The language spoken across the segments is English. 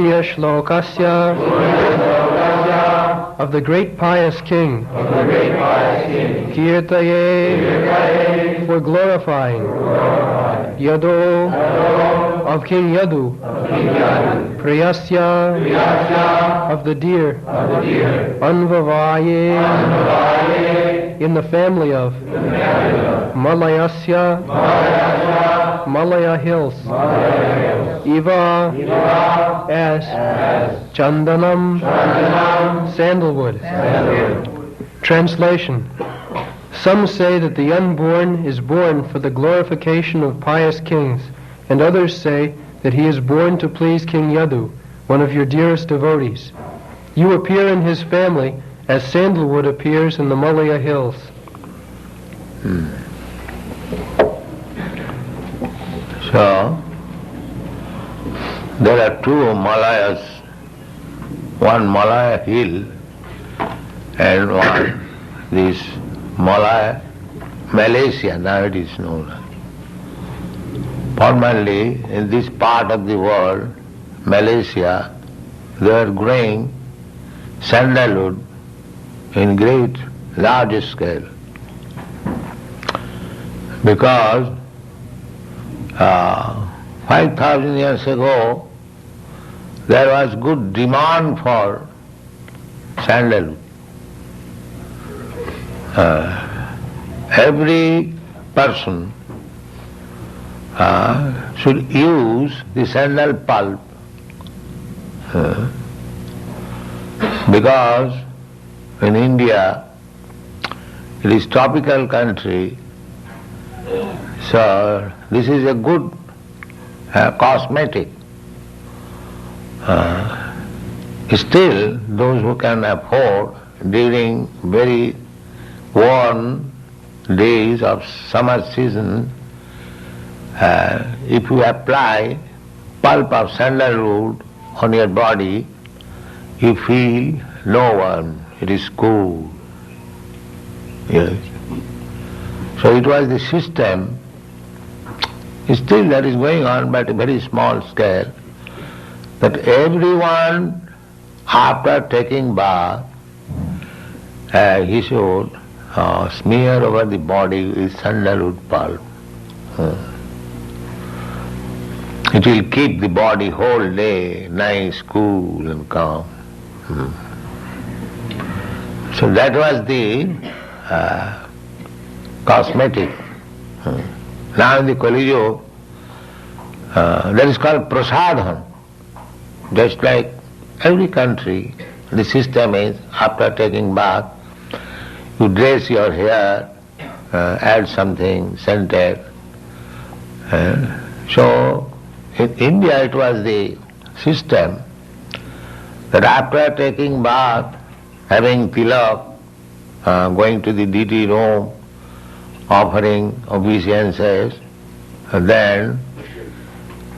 Purya Shlokasya of the great pious king, Kirtaye, for glorifying, Yado, of King Yadu, Priyasya, of the deer, Anvavaye, in the family of, Malayasya, Malaya hills, Iva, as, Chandanam, sandalwood. Translation. Some say that the unborn is born for the glorification of pious kings, and others say that he is born to please King Yadu, one of your dearest devotees. You appear in his family as sandalwood appears in the Malaya hills. So, there are two Malayas, one Malaya hill and one this Malaya, Malaysia, now it is known. Formerly, in this part of the world, Malaysia, they are growing sandalwood in great, large scale. Because 5,000 years ago, there was good demand for sandalwood. Every person should use the sandal pulp because in India it is tropical country, so this is a good cosmetic. Still, those who can afford during very warm days of summer season, if you apply pulp of sandalwood on your body, you feel no warm, it is cool. Yes. So it was the system, still that is going on but a very small scale, that everyone after taking bath, he should smear over the body with sandalwood pulp. It will keep the body whole day nice, cool and calm. So that was the cosmetic. Now in the Kali Yuga, that is called prasadhan. Just like every country, the system is after taking bath, you dress your hair, add something scented. So in India it was the system that after taking bath, having tilak, going to the deity room, offering obeisances, then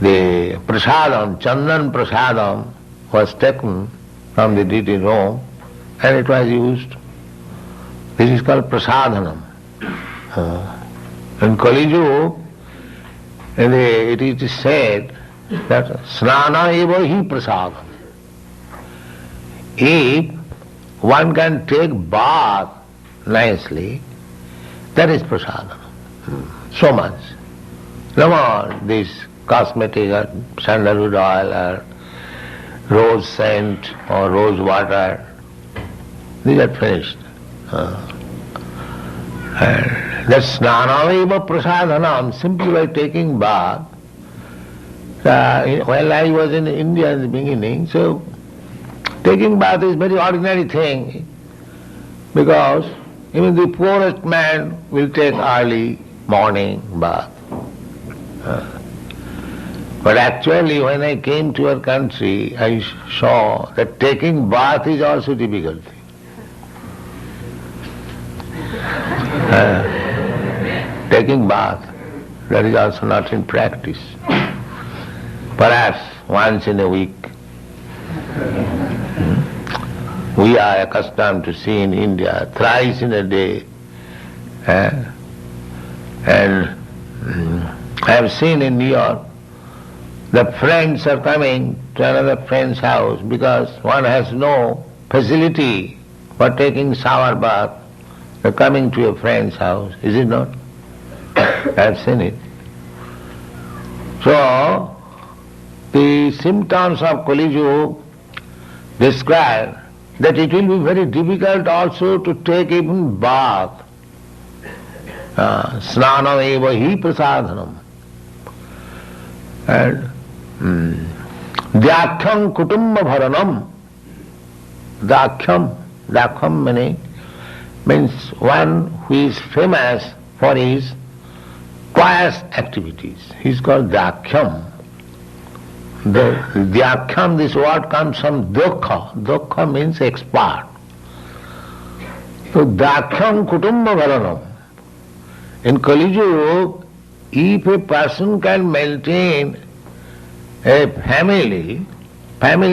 the prasadam, chandan prasadam was taken from the deity room and it was used. This is called prasadhanam. In Kali Yuga, it is said that snana eva hi prasadam. If one can take bath nicely, that is prasadam. So much. No more this cosmetic or sandalwood oil or rose scent or rose water. These are finished. That snana eva prasadhanam, simply by taking bath. While I was in India in the beginning, so taking bath is very ordinary thing, because even the poorest man will take early morning bath. But actually when I came to our country, I saw that taking bath is also difficult thing. Taking bath, that is also not in practice. Perhaps once in a week. We are accustomed to see in India thrice in a day. And I have seen in New York the friends are coming to another friend's house because one has no facility for taking shower bath. They're coming to a friend's house, is it not? I've seen it. So, the symptoms of Kali Yuga describe that it will be very difficult also to take even bath. Snanam eva hi prasadhanam. And Dakhyam kutumba bharanam. Dakhyam means one who is famous for his pious activities. He is called Dakhyam. Dakhyam, this word comes from Dokha. Dokha means expert. So Dakhyam kutumba bharanam. In Kali Yuga, if a person can maintain a family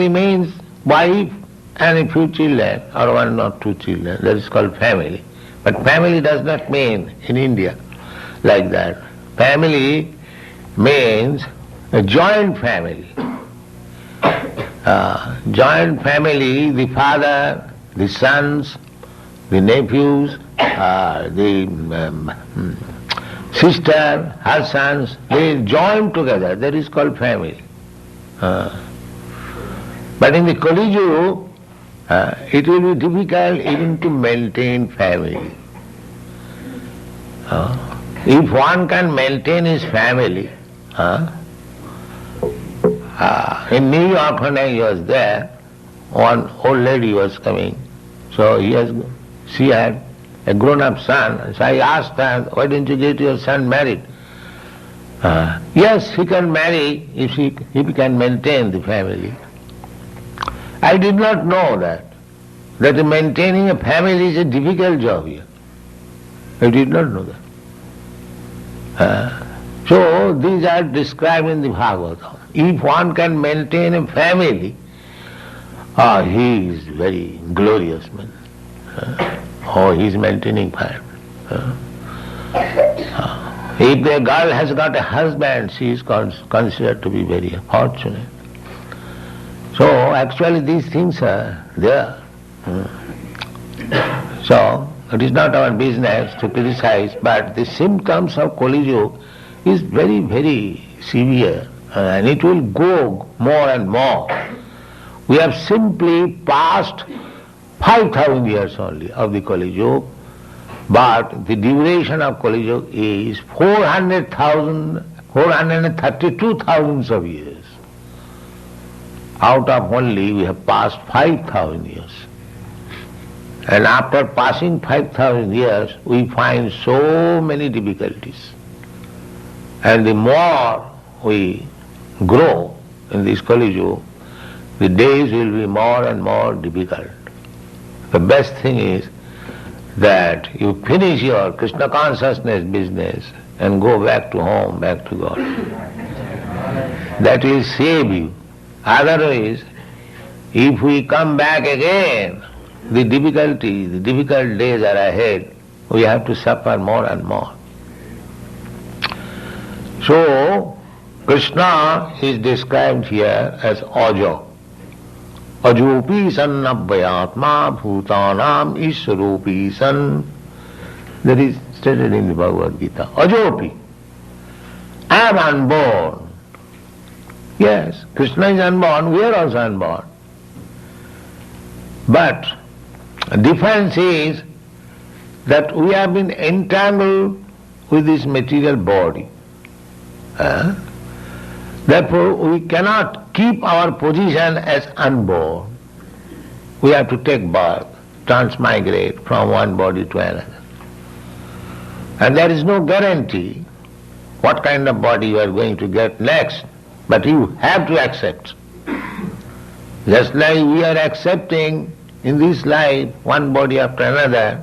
means wife and a few children, or one or two children, that is called family. But family does not mean in India like that. Family means a joint family. Joint family, the father, the sons, the nephews, the sister, her sons, they join together. That is called family. But in the Kali Yuga, it will be difficult even to maintain family. If one can maintain his family, in New York when I was there, one old lady was coming. So she had a grown-up son. So I asked her, why didn't you get your son married? Yes, he can marry if he can maintain the family. I did not know that maintaining a family is a difficult job here. I did not know that. So these are described in the Bhagavatam. If one can maintain a family, he is very glorious man. He is maintaining family. If the girl has got a husband, she is considered to be very fortunate. So actually these things are there. So it is not our business to criticize, but the symptoms of Kali Yuga is very, very severe, and it will go more and more. We have simply passed 5,000 years only of the Kali Yuga, but the duration of Kali Yuga is 432,000 of years. Out of only we have passed 5,000 years. And after passing 5,000 years, we find so many difficulties. And the more we grow in this Kali Yuga, the days will be more and more difficult. The best thing is that you finish your Krishna consciousness business and go back to home, back to God. That will save you. Otherwise, if we come back again, the difficult days are ahead. We have to suffer more and more. So, Krishna is described here as Ajo. Ajopi san abhyatma bhutanam iswarupi san. That is stated in the Bhagavad Gita. Ajopi. I am unborn. Yes, Krishna is unborn, we are also unborn. But the difference is that we have been entangled with this material body. Therefore, we cannot keep our position as unborn. We have to take birth, transmigrate from one body to another. And there is no guarantee what kind of body you are going to get next, but you have to accept. Just like we are accepting in this life one body after another,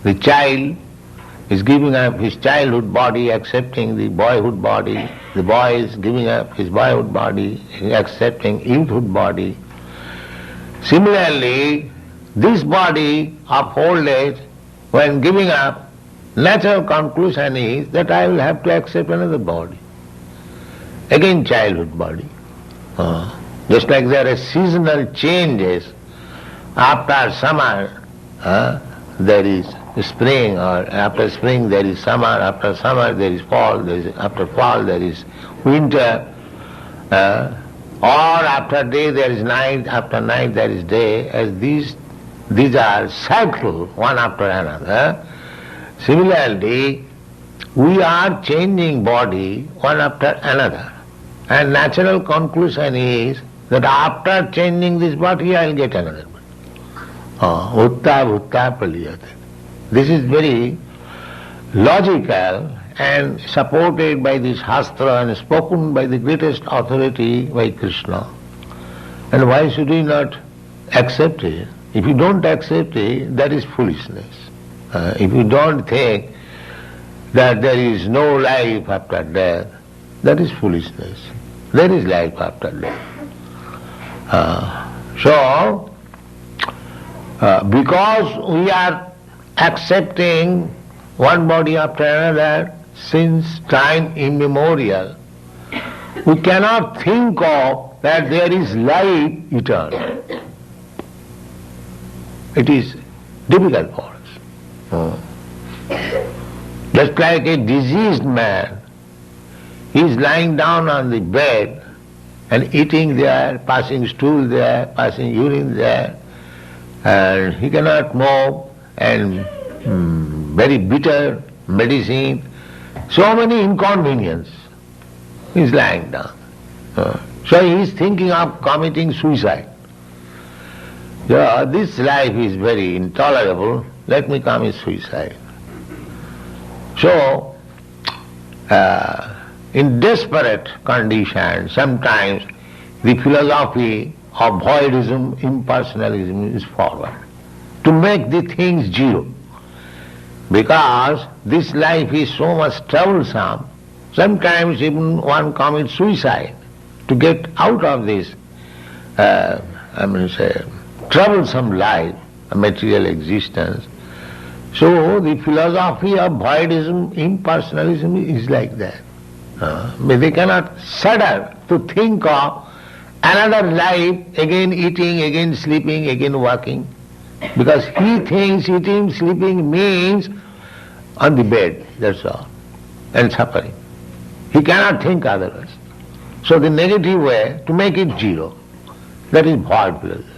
the child is giving up his childhood body, accepting the boyhood body. The boy is giving up his boyhood body, accepting youthhood body. Similarly, this body of old age, when giving up, natural conclusion is that I will have to accept another body. again childhood body. Just like there are seasonal changes. After summer, there is spring, or after spring there is summer, after summer there is fall, after fall there is winter, or after day there is night, after night there is day, as these are cycles, one after another. Similarly, we are changing body one after another. And natural conclusion is that after changing this body, I will get another body. Utta bhutta paliyate. This is very logical and supported by this Shastra and spoken by the greatest authority, by Krishna. And why should we not accept it? If you don't accept it, that is foolishness. If you don't think that there is no life after death, that is foolishness. There is life after death. Because we are accepting one body after another since time immemorial, we cannot think of that there is life eternal. It is difficult for us. Just like a diseased man, he is lying down on the bed and eating there, passing stool there, passing urine there, and he cannot move, and very bitter medicine, so many inconvenience. He is lying down. So he is thinking of committing suicide. This life is very intolerable, let me commit suicide. So, in desperate conditions, sometimes the philosophy of voidism, impersonalism is forward, to make the things zero. Because this life is so much troublesome, sometimes even one commits suicide to get out of this, troublesome life, a material existence. So the philosophy of voidism, impersonalism is like that. But they cannot shudder to think of another life, again eating, again sleeping, again walking. Because he thinks eating, sleeping means on the bed, that's all, and suffering. He cannot think otherwise. So the negative way, to make it zero, that is void philosophy.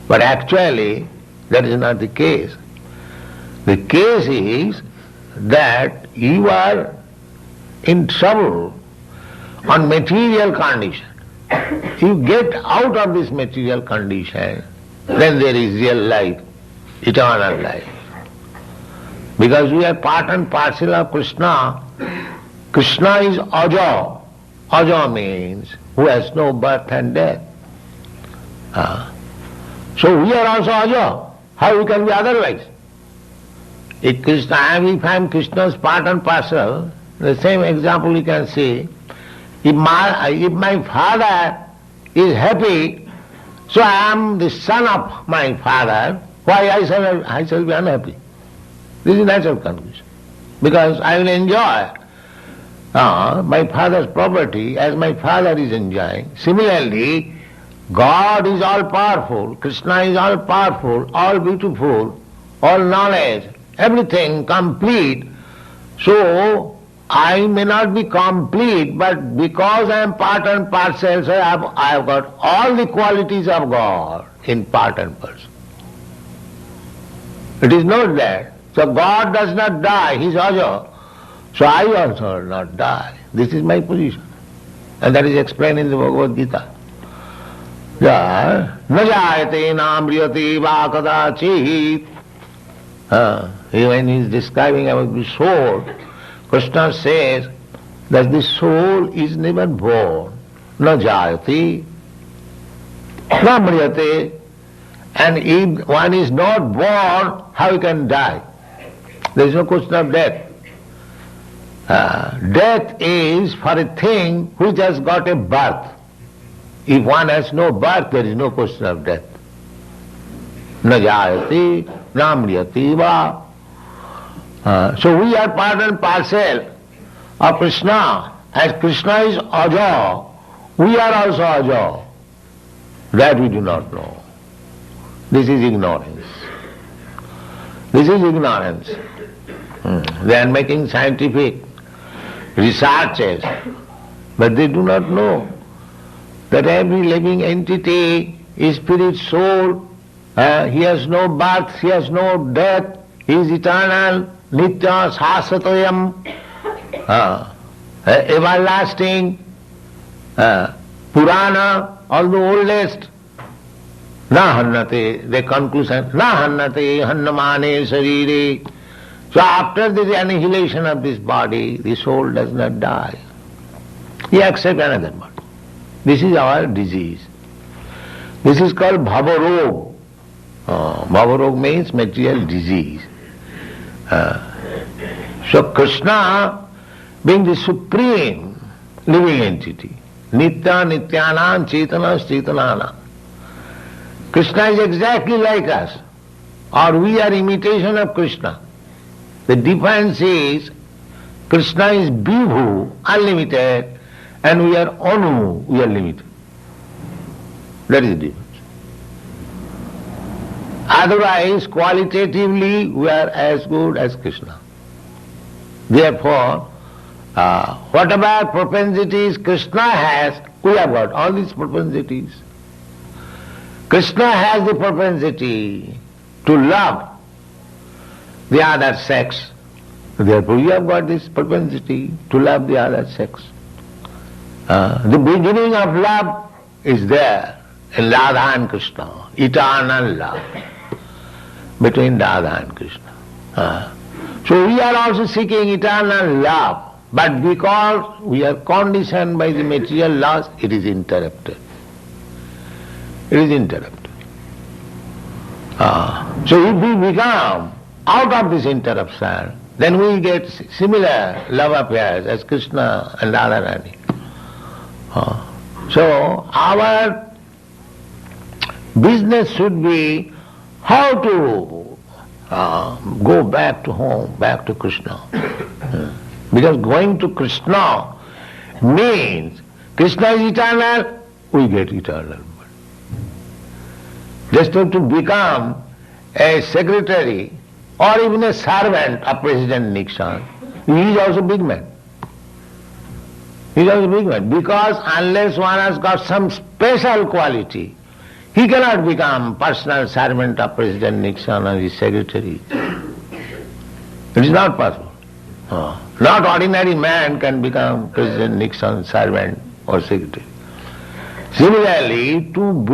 But actually, that is not the case. The case is that you are in trouble on material condition. You get out of this material condition, then there is real life, eternal life. Because we are part and parcel of Krishna. Krishna is Aja. Aja means who has no birth and death. So we are also Aja. How we can be otherwise? If I am Krishna's part and parcel, the same example you can see. If my father is happy, so I am the son of my father, why I shall be unhappy? This is natural conclusion. Because I will enjoy my father's property as my father is enjoying. Similarly, God is all powerful, Krishna is all powerful, all beautiful, all knowledge, everything complete. So I may not be complete, but because I am part and parcel, so I have got all the qualities of God in part and parcel. It is not that. So God does not die, He is Aja. So I also will not die. This is my position. And that is explained in the Bhagavad Gita. Na jayate na mriyate va kadachit. When he is describing about the soul, Krishna says that the soul is never born. Na jayate, na mriyate. And if one is not born, how he can die? There is no question of death. Death is for a thing which has got a birth. If one has no birth, there is no question of death. Na jayate, na mriyate va. So we are part and parcel of Krishna. as Krishna is Aja, we are also Aja. That we do not know. This is ignorance. This is ignorance. They are making scientific researches, but they do not know that every living entity is spirit, soul. He has no birth, he has no death, he is eternal, nitya, sasatayam, everlasting, Purana, all the oldest. Na hannate, the conclusion, na hannate hannamane sarire. So after the annihilation of this body, the soul does not die. He accepts another body. This is our disease. This is called bhavarog. Bhavarog means material disease. So Krishna, being the supreme living entity, nitya nityanam chetana chetanana, Krishna is exactly like us, or we are imitation of Krishna. The difference is Krishna is Vibhu, unlimited, and we are Anu, we are limited. That is the difference. Otherwise, qualitatively, we are as good as Krishna. Therefore, whatever propensities Krishna has, we have got all these propensities. Krishna has the propensity to love the other sex. Therefore, you have got this propensity to love the other sex. The beginning of love is there in Radha and Krishna, eternal love between Radha and Krishna. So we are also seeking eternal love, but because we are conditioned by the material laws, it is interrupted. It is interrupted. So if we become out of this interruption, then we get similar love affairs as Krishna and Radharani. So our business should be how to go back to home, back to Krishna. Because going to Krishna means Krishna is eternal, we get eternal. Just to become a secretary or even a servant of President Nixon, he is also big man. He is also big man. Because unless one has got some special quality, he cannot become personal servant of President Nixon or his secretary. It is not possible. Not ordinary man can become President Nixon's servant or secretary. Similarly, to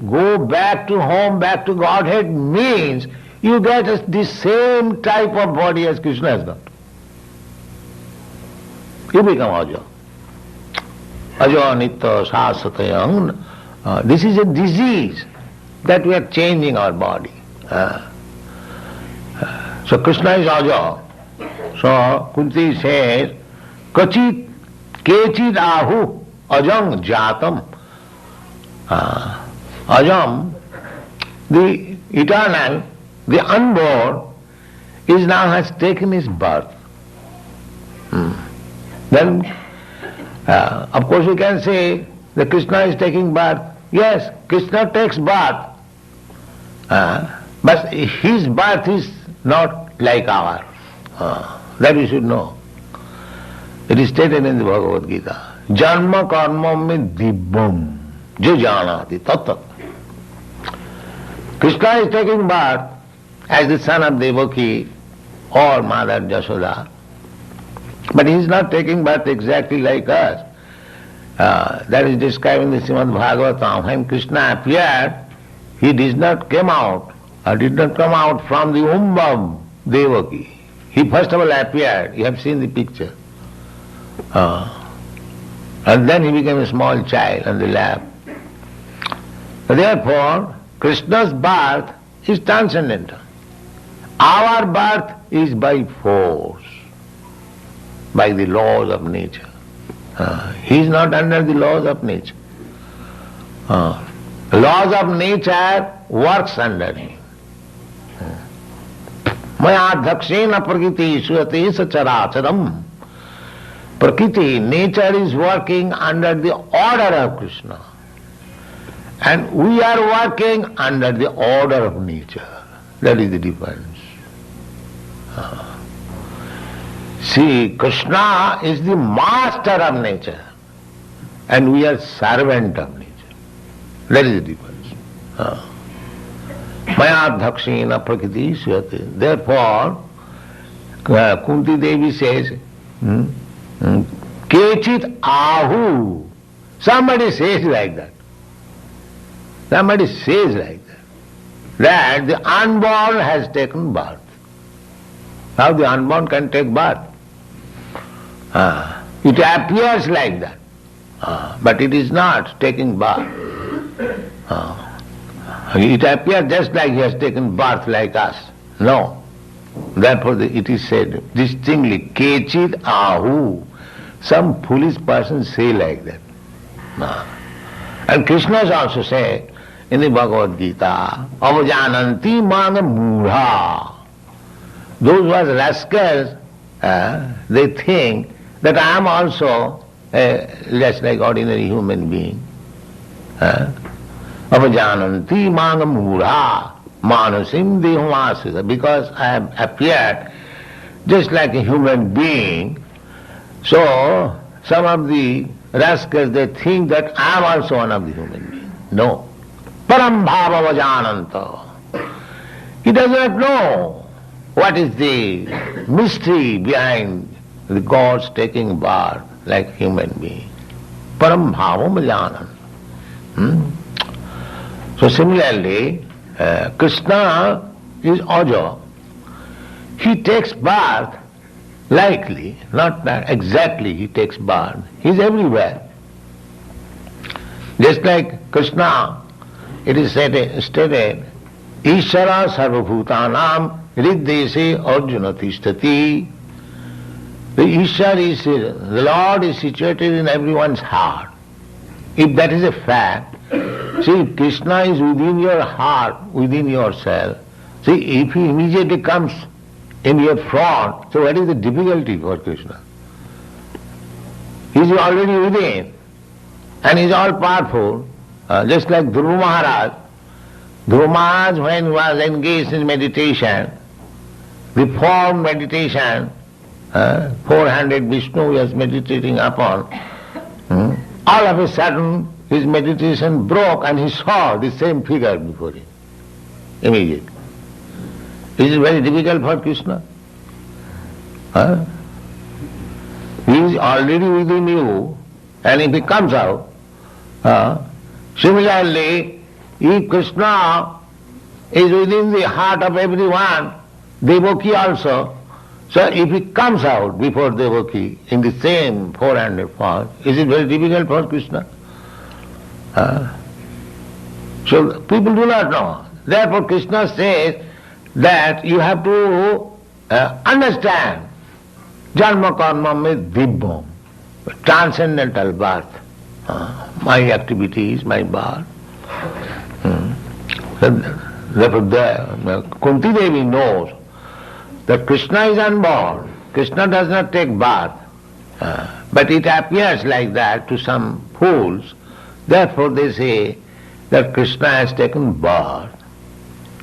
go back to home, back to Godhead means you get the same type of body as Krishna has got. You become Aja. Aja nitya sasatayam. This is a disease that we are changing our body. So Krishna is Aja. So Kunti says, Kachit kechid ahu ajam jatam. Ajam, the eternal, the unborn, is now has taken his birth. Then, of course, we can say that Krishna is taking birth. Yes, Krishna takes birth, but his birth is not like ours. That we should know. It is stated in the Bhagavad Gita. Janma karma me dibbam. Jo janati tat. Krishna is taking birth as the son of Devaki or Mother Jashoda, but he is not taking birth exactly like us. That is described in the Srimad Bhagavatam. When Krishna appeared, he did not come out from the womb of Devaki. He first of all appeared. You have seen the picture. And then he became a small child on the lap. Therefore, Krishna's birth is transcendental. Our birth is by force, by the laws of nature. He is not under the laws of nature. Laws of nature works under him. Maya dhakshena prakriti suyate sacharacharam Prakriti, nature is working under the order of Krishna. And we are working under the order of nature. That is the difference. See, Krishna is the master of nature and we are servant of nature. That is the difference. Maya dhakshena prakriti syate. Therefore, Kunti Devi says, Kechit ahu. Somebody says like that. Somebody says like that the unborn has taken birth. How the unborn can take birth? It appears like that, but it is not taking birth. It appears just like he has taken birth like us. No. Therefore it is said distinctly, Kechit ahu. Some foolish person say like that. And Krishna has also said in the Bhagavad Gita, Avajananti mana mudha. Those who are rascals, they think that I am also just like ordinary human being. Avajananti mana mudha manasim dehamasita. Because I have appeared just like a human being, so some of the rascals, they think that I am also one of the human beings. No. Param bhava vajananta. He does not know what is the mystery behind the gods taking birth like human being. Param bhava vajananta. So similarly, Krishna is Aja. He takes birth likely, not exactly he takes birth. He is everywhere. Just like Krishna, it is stated, Ishara sarvabhutanam riddese arjuna tishtati. The Ishar is, the Lord is situated in everyone's heart. If that is a fact, see, Krishna is within your heart, within yourself. See, if he immediately comes in your front, so what is the difficulty for Krishna? He is already within and he is all powerful, just like Dhruva Maharaj. Dhruva Maharaj, when he was engaged in meditation, the form meditation, 400 Vishnu he was meditating upon, all of a sudden his meditation broke and he saw the same figure before him, immediately. Is it very difficult for Krishna? He is already within you, and if he comes out, similarly, if Krishna is within the heart of everyone, Devaki also, so if he comes out before Devaki in the same 400 form, is it very difficult for Krishna? So people do not know. Therefore Krishna says that you have to understand Janma karma mein dibbam, transcendental birth, my activities, my birth. Therefore Kunti Devi knows that Krishna is unborn. Krishna does not take birth, but it appears like that to some fools. Therefore they say that Krishna has taken birth.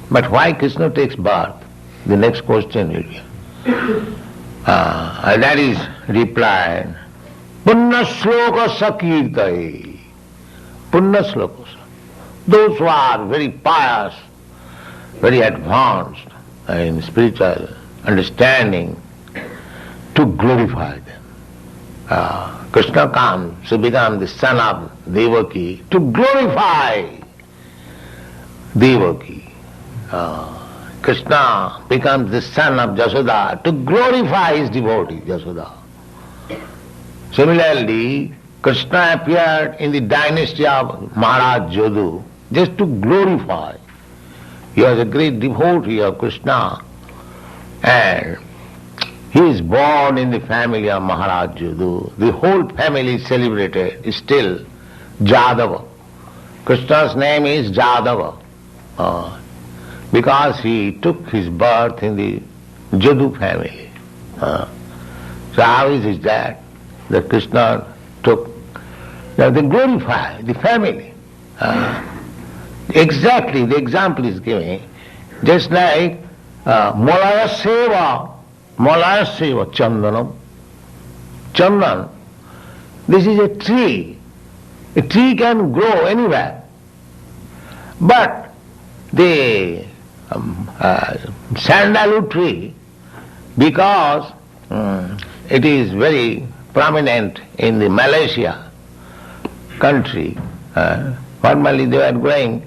But why Krishna takes birth? The next question will be. That is replied. Punna sloka sakirtai. Punna sloka. Those who are very pious, very advanced in spiritual understanding, to glorify them. Krishna comes to become the son of Devaki, to glorify Devaki. Krishna becomes the son of Jasoda to glorify his devotee, Jasoda. Similarly, Krishna appeared in the dynasty of Maharaj Jadu just to glorify. He was a great devotee of Krishna and he is born in the family of Maharaj Jadu. The whole family is celebrated still Jadava. Krishna's name is Jadava. Because he took his birth in the Jadu family. So how is it that? that Krishna took. Now they glorify the family. Exactly, the example is giving, just like Malaya Seva, Chandanam. Chandan, this is a tree. A tree can grow anywhere. But the sandalwood tree, because it is very prominent in the Malaysia country, formerly they were growing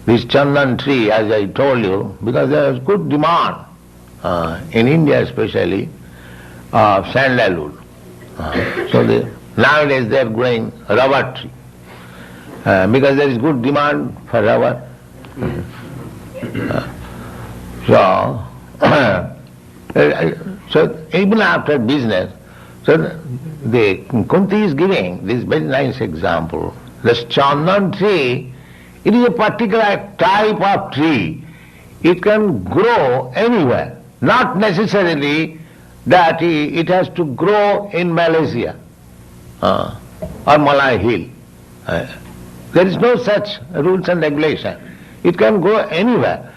this chandan tree, as I told you, because there is good demand in India especially of sandalwood. So nowadays they are growing rubber tree because there is good demand for rubber. So even after business, so the Kunti is giving this very nice example. The chandan tree, it is a particular type of tree. It can grow anywhere, not necessarily that it has to grow in Malaysia or Malay Hill. There is no such rules and regulation. It can grow anywhere.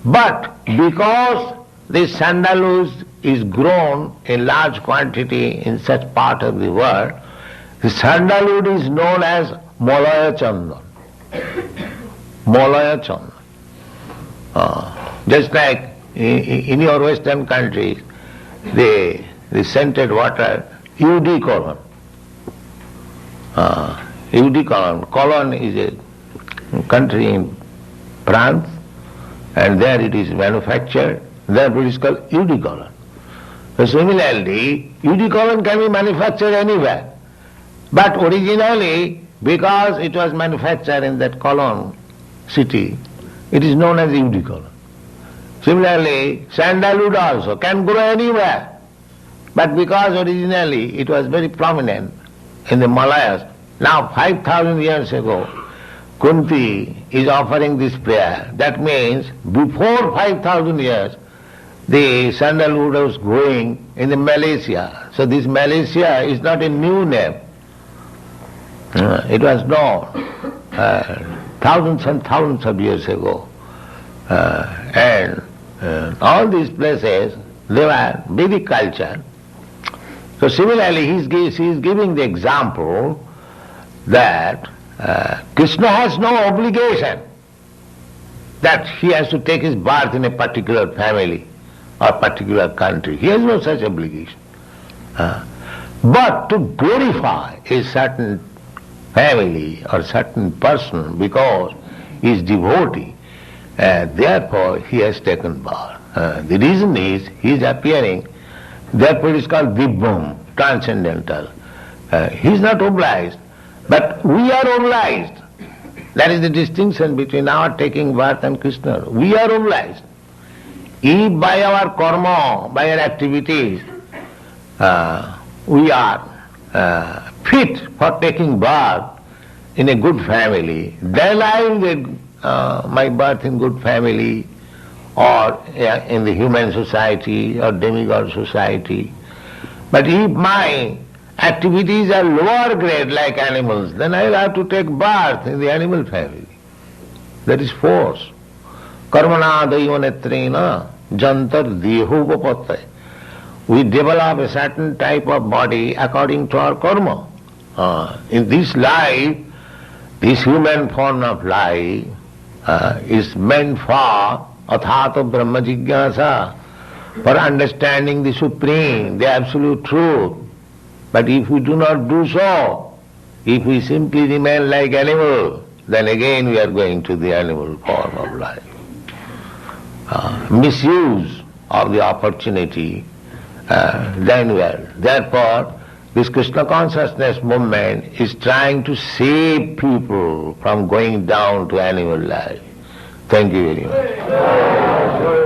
But because this sandalwood is grown in large quantity in such part of the world, the sandalwood is known as Malaya Chandan. Malaya Chandan. Just like in your western countries, the scented water, eau de Cologne. Eau de Cologne. Cologne is a country in France, and there it is manufactured. Therefore it is called eau de Cologne. So similarly, eau de Cologne can be manufactured anywhere. But originally, because it was manufactured in that Cologne city, it is known as eau de Cologne. Similarly, sandalwood also can grow anywhere. But because originally it was very prominent in the Malayas, now 5,000 years ago, Kunti is offering this prayer. That means before 5,000 years, the sandalwood was growing in the Malaysia. So this Malaysia is not a new name. It was known thousands and thousands of years ago. And all these places, they were Vedic culture. So similarly, he is giving the example that Krishna has no obligation that he has to take his birth in a particular family or particular country. He has no such obligation. But to glorify a certain family or certain person because he is devotee, therefore he has taken birth. The reason is he is appearing, therefore it is called Vibhum, transcendental. He is not obliged, but we are obliged. That is the distinction between our taking birth and Krishna. We are obliged. If by our karma, by our activities, we are fit for taking birth in a good family, then I will get my birth in good family or in the human society or demigod society. But if my activities are lower grade like animals, then I will have to take birth in the animal family. That is force. Karmana daivanetrena jantar dehopapattai. We develop a certain type of body according to our karma. In this life, this human form of life is meant for athata brahma jigyasa, for understanding the supreme, the absolute truth. But if we do not do so, if we simply remain like animal, then again we are going to the animal form of life. Misuse of the opportunity, then we are. Therefore, this Krishna consciousness movement is trying to save people from going down to animal life. Thank you very much.